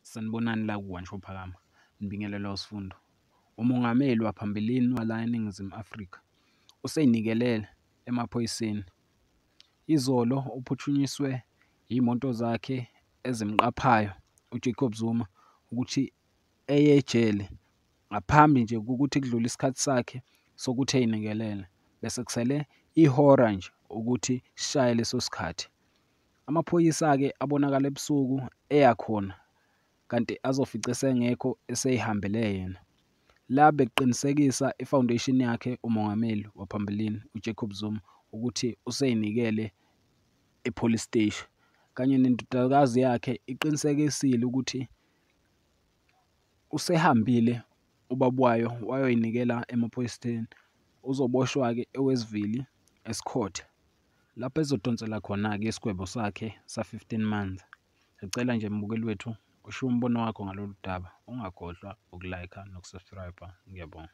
Sanibonani la kuWansho Phakama, nibingelela usifundo. Umongameli waphambilini wala eNingizimu Afrika usey'nikelele emaphoyiseni. Izolo uphuthunyiswe iy'moto zakhe ezimqaphayo uJacob Zuma ukuthi eye ejele ngaphambi nje kokuthi kudlule isikhathi sakhe sokuthi ey'nikelele, bese kusele ihora nje ukuthi sishaye leso sikhathi. Amaphoyisa-ke abonakala ebusuku eyakhona kanti azofica esengekho esey'hambele yena. La bekuqinisekisa i-foundation yakhe umongameli waphambilini uJacob Zuma ukuthi usey'nikele e-police steshi, kanye nendodakazi yakhe iqinisekisile ukuthi usehambile ubaba wayo wayoyinikela emaphoyiseni. Uzoboshwa-ke eWestville Escourt, lapho ezodonsela khona-ke isigwebo sakhe sa-15 months. Ngicela nje mbukeli wethu ushiye umbono wakho ngalolu daba, ungakhohlwa ukulayikha nokusubscribe. Ngiyabonga.